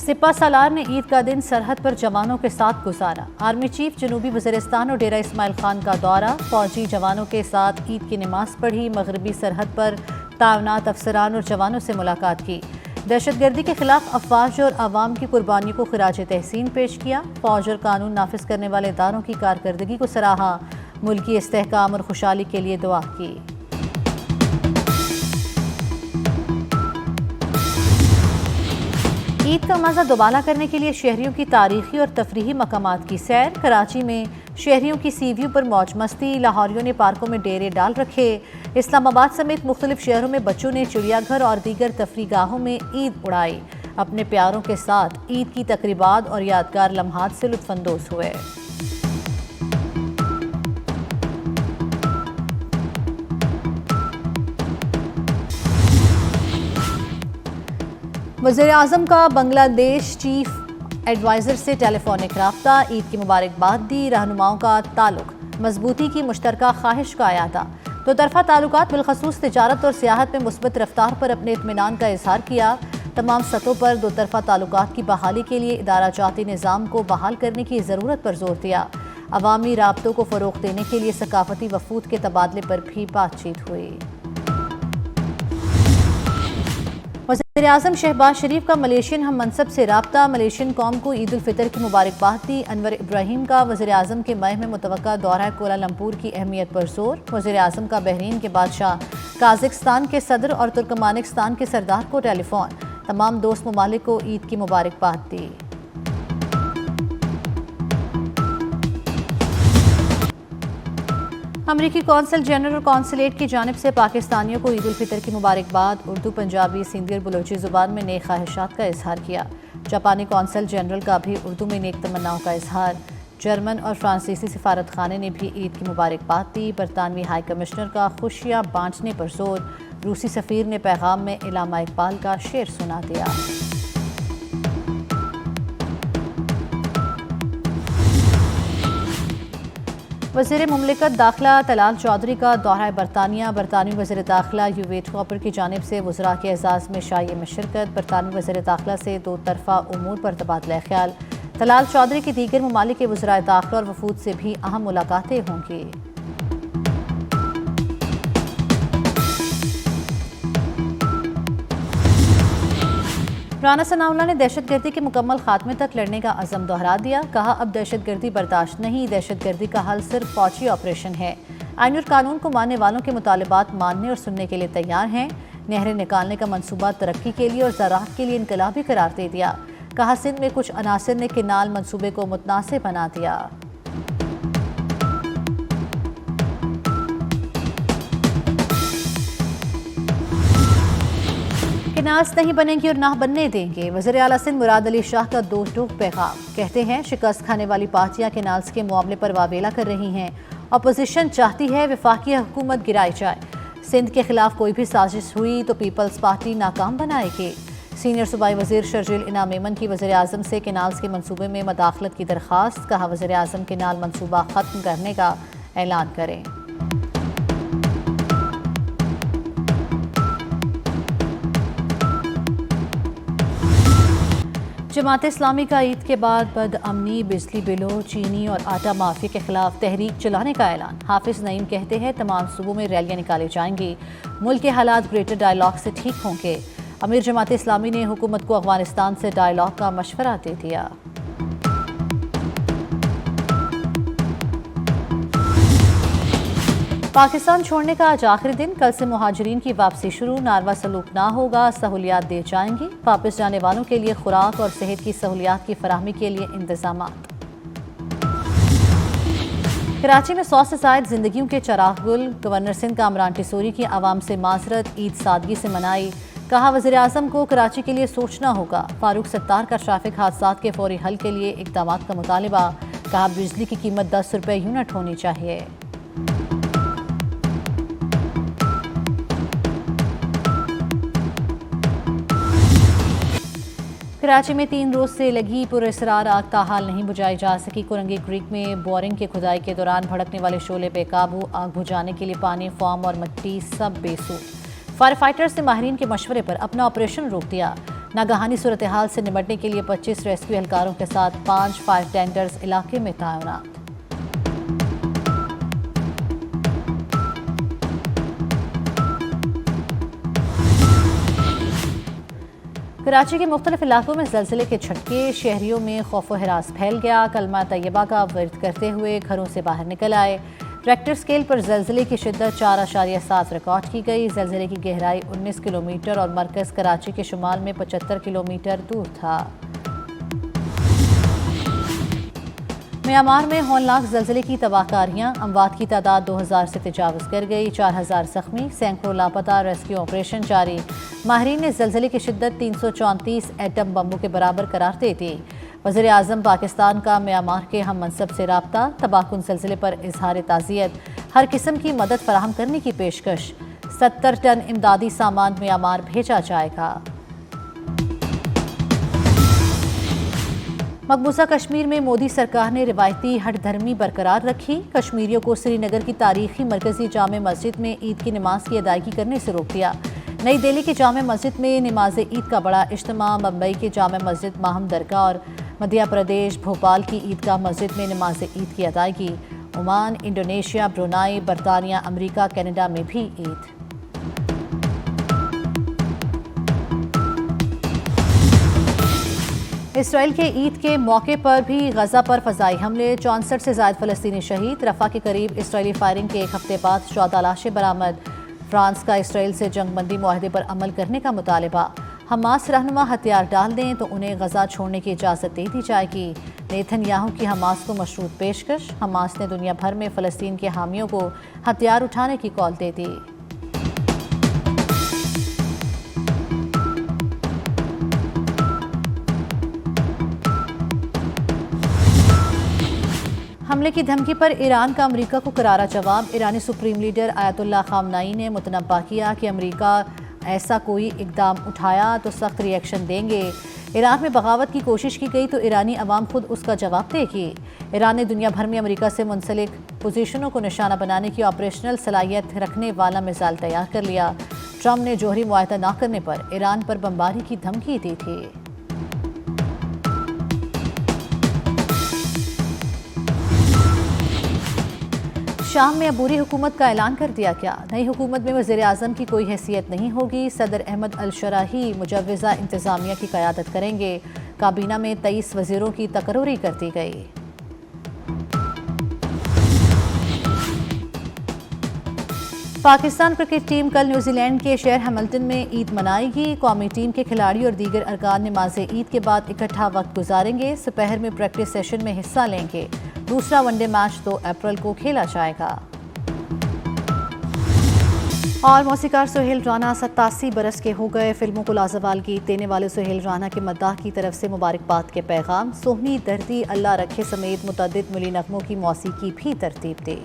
सिपा सालार ने ईद का दिन सरहद पर जवानों के साथ गुजारा। आर्मी चीफ जनूबी वज़ीरिस्तान और डेरा इस्माइल खान का दौरा। फौजी जवानों के साथ ईद की नमाज पढ़ी। मगरबी सरहद पर तायनात अफसरान और जवानों से मुलाकात की। दहशतगर्दी के खिलाफ अफवाज और आवाम की कुर्बानियों को खिराज तहसीन पेश किया। फौज और कानून नाफिज करने वाले इदारों की कारकर्दगी को सराहा। मुल्की इस्तेहकाम और खुशहाली के लिए दुआ की। ईद का मज़ा दोबारा करने के लिए शहरियों की तारीखी और तफरीही मकामात की सैर। कराची में शहरियों की सी व्यू पर मौज मस्ती। लाहौरियों ने पार्कों में डेरे डाल रखे। इस्लामाबाद समेत मुख्तलिफ शहरों में बच्चों ने चिड़ियाघर और दीगर तफरीगाहों में ईद उड़ाई। अपने प्यारों के साथ ईद की तकरीबात और यादगार लम्हात से लुत्फानंदोज हुए। वज़ीर-ए-आज़म का बांग्लादेश चीफ एडवाइज़र से टेलीफोनिक रब्ता। ईद की मुबारकबाद दी। रहनुमाओं का ताल्लुक मजबूती की मुश्तरका ख्वाहिश का आया था। दो तरफ़ा ताल्लुकात बिलखसूस तिजारत और सियाहत में मुस्बत रफ्तार पर अपने इत्मीनान का इजहार किया। तमाम सतहों पर दो तरफ़ा ताल्लुकात की बहाली के लिए इदारा जाती निज़ाम को बहाल करने की ज़रूरत पर जोर दिया। अवामी राब्तों को फ़रोग़ देने के लिए सकाफ़ती वफ़ूद के तबादले पर भी बातचीत हुई। वज़ीर-ए-आज़म शहबाज शरीफ का मलेशियन हम मनसब से राब्ता। मलेशियन कौम को ईद उल फितर की मुबारकबाद दी। अनवर इब्राहिम का वज़ीर-ए-आज़म के मई में मुतवक्का दौरा कोलालमपुर की अहमियत पर जोर। वज़ीर-ए-आज़म का बहरीन के बादशाह, काज़िकिस्तान के सदर और तुर्कमानिस्तान के सरदार को टेलीफोन। तमाम दोस्त ममालिक को ईद की मुबारकबाद दी। अमरीकी कौंसल जनरल और कौंसलेट की जानिब से पाकिस्तानियों को ईद उल फितर की मुबारकबाद। उर्दू, पंजाबी, सिंधी और बलोची ज़ुबान में नेक ख्वाहिशात का इजहार किया। जापानी कौंसल जनरल का भी उर्दू में नेक तमन्नाओं का इजहार। जर्मन और फ्रांसीसी सिफारत खाने ने भी ईद की मुबारकबाद दी। बरतानवी हाई कमिश्नर का खुशियाँ बांटने पर जोर। रूसी सफ़ीर ने पैगाम में इलामा इकबाल का शेर सुना दिया। वज़ीर मुमलिकत दाखिला तलाल चौधरी का दौरा बरतानिया। बरतानवी वज़ीर दाखिला यूवेट हॉपर की जानिब से वज़रा के एजाज़ में शाही में शिरकत। बरतानवी वज़ीर दाखिला से दो तरफ़ा उमूर पर तबादला ख्याल। तलाल चौधरी की दीगर ममालिक के वज़राए दाखिला और वफूद से भी अहम मुलाकातें होंगी। राना सनाउल्लाह ने दहशतगर्दी के मुकम्मल खात्मे तक लड़ने का अज़म दोहरा दिया। कहा, अब दहशतगर्दी बर्दाश्त नहीं। दहशतगर्दी का हल सिर्फ फौजी ऑपरेशन है। आईन और कानून को मानने वालों के मुतालबात मानने और सुनने के लिए तैयार हैं। नहरें निकालने का मनसूबा तरक्की के लिए और ज़राअत के लिए इनकलाबी करार दे दिया। कहा, सिंध में कुछ अनासिर ने किनाल मनसूबे को मुतनासिब बना दिया। किनास नहीं बनेंगी और ना बनने देंगे। वज़ीर आला सिंध मुराद अली शाह का दो टूक पैगाम। कहते हैं, शिकस्त खाने वाली पार्टियां केनाल्स के मामले पर वावेला कर रही हैं। अपोजिशन चाहती है वफाकी हुकूमत गिराई जाए। सिंध के खिलाफ कोई भी साजिश हुई तो पीपल्स पार्टी नाकाम बनाएगी। सीनियर सूबाई वज़ीर शर्जील इनाम मेमन की वज़ीर-ए-आज़म से केनाल्स के मनसूबे में मदाखलत की दरख्वास्त। कहा, वज़ीर-ए-आज़म केनाल मनसूबा ख़त्म करने का ऐलान करें। जमात इस्लामी का ईद के बाद बदअमनी, बिजली बिलों, चीनी और आटा माफिया के खिलाफ तहरीक चलाने का ऐलान। हाफिज नईम कहते हैं, तमाम सूबों में रैलियां निकाली जाएंगी। मुल्क के हालात ग्रेटर डायलॉग से ठीक होंगे। अमीर जमात इस्लामी ने हुकूमत को अफगानिस्तान से डायलॉग का मशवरा दे दिया। पाकिस्तान छोड़ने का आज आखिरी दिन। कल से मुहाजिरीन की वापसी शुरू। नारवा सलूक ना होगा, सहूलियात दी जाएंगी। वापस जाने वालों के लिए खुराक और सेहत की सहूलियात की फराहमी के लिए इंतजामात। कराची में 100 से ज़ायद जिंदगियों के चराग गुल। गवर्नर सिंध कामरान टिसोरी की आवाम से माजरत। ईद सादगी से मनाई। कहा, वज़ीर-ए-आज़म को कराची के लिए सोचना होगा। फारूक सत्तार का ट्रैफिक हादसात के फौरी हल के लिए इक़दामात का मुतालिबा। कहा, बिजली की कीमत 10 रुपये यूनिट होनी चाहिए। कराची में 3 रोज से लगी पुरअसरार आग ताहाल नहीं बुझाई जा सकी। कुरंगी क्रीक में बोरिंग की खुदाई के दौरान भड़कने वाले शोले बेकाबू। आग बुझाने के लिए पानी, फोम और मिट्टी सब बेसूर। फायर फाइटर्स ने माहिरीन के मशवरे पर अपना ऑपरेशन रोक दिया। नागहानी सूरत हाल से निपटने के लिए 25 रेस्क्यू एहलकारों के साथ 5 फायर टेंडर्स इलाके में तैनात। कराची के मुख्तलिफ इलाकों में ज़लज़ले के झटके, शहरियों में खौफ व हिरास फैल गया। कलमा तैयबा का वर्द करते हुए घरों से बाहर निकल आए। रेक्टर स्केल पर ज़लज़ले की शिद्दत 4.7 रिकॉर्ड की गई। ज़लज़ले की गहराई 19 किलोमीटर और मरकज़ कराची के शुमाल में 75 किलोमीटर दूर था। म्यांमार में हौलनाक ज़लज़ले की तबाहकारियाँ, अमवात की तादाद 2000 से तजावुज़ कर गई। 4000 ज़ख्मी, सैकड़ों लापता, रेस्क्यू ऑपरेशन जारी। माहिरीन ने ज़लज़ले की शिद्दत 334 एटम बम्बों के बराबर करार दे दी। वज़ीर आज़म पाकिस्तान का म्यांमार के हम मनसब से राब्ता, तबाहकुन ज़लज़ले पर इजहार ताज़ियत, हर किस्म की मदद फराहम करने की पेशकश। 70 टन इमदादी सामान म्यांमार भेजा जाएगा। मकबूजा कश्मीर में मोदी सरकार ने रिवायती हट धर्मी बरकरार रखी। कश्मीरियों को श्रीनगर की तारीखी मरकजी जामे मस्जिद में ईद की नमाज की अदायगी करने से रोक दिया। नई दिल्ली के जामे मस्जिद में नमाज ईद का बड़ा इज्तिमा, मुंबई के जामे मस्जिद माहम दरगाह और मध्य प्रदेश भोपाल की ईदगाह मस्जिद में नमाज ईद की अदायगी। ओमान, इंडोनेशिया, ब्रुनाई, बरतानिया, अमरीका, कनाडा में भी ईद। इसराइल के ईद के मौके पर भी गजा पर फजाई हमले, 64 से ज़ायद फ़लस्तीनी शहीद। रफ़ा के करीब इसराइली फायरिंग के एक हफ्ते बाद 14 लाशें बरामद। फ्रांस का इसराइल से जंगबंदी मुआहदे पर अमल करने का मुतालबा। हमास रहनुमा हथियार डाल दें तो उन्हें गजा छोड़ने की इजाज़त दे दी जाएगी। नेतन्याहू की हमास को मशरूत पेशकश। हमास ने दुनिया भर में फ़लस्तीन के हामियों को हथियार उठाने की कॉल दे दी। हमले की धमकी पर ईरान का अमेरिका को करारा जवाब। ईरानी सुप्रीम लीडर आयतुल्लाह खामनाई ने मुतनब्बा किया कि अमेरिका ऐसा कोई इकदाम उठाया तो सख्त रिएक्शन देंगे। ईरान में बगावत की कोशिश की गई तो ईरानी अवाम खुद उसका जवाब देगी। ईरान ने दुनिया भर में अमेरिका से मुंसलिक पोजीशनों को निशाना बनाने की ऑपरेशनल सलाहियत रखने वाला मिसाइल तैयार कर लिया। ट्रंप ने जौहरी मुआहदा न करने पर ईरान पर बमबारी की धमकी दी थी। शाम में अबूरी हुकूमत का ऐलान कर दिया गया। नई हुकूमत में वज़ीर आज़म की कोई हैसियत नहीं होगी। सदर अहमद अल-शराही मुजव्विज़ा इंतज़ामिया की क़यादत करेंगे। काबीना में 23 वज़ीरों की तकर्री कर दी गई। पाकिस्तान क्रिकेट टीम कल न्यूजीलैंड के शहर हैमिल्टन में ईद मनाएगी। कौमी टीम के खिलाड़ी और दीगर अरकान नमाज ईद के बाद इकट्ठा वक्त गुजारेंगे। दोपहर में प्रैक्टिस सेशन में हिस्सा लेंगे। दूसरा वनडे मैच 2 अप्रैल को खेला जाएगा। और मौसीकार सुहेल राना 87 बरस के हो गए। फिल्मों को लाजवाल गीत देने वाले सुहेल राना के मद्दाह की तरफ से मुबारकबाद के पैगाम। सोहनी दर्दी अल्लाह रखे समेत मुतअद्दिद मिली नगमों की मौसीकी भी तरतीब दी।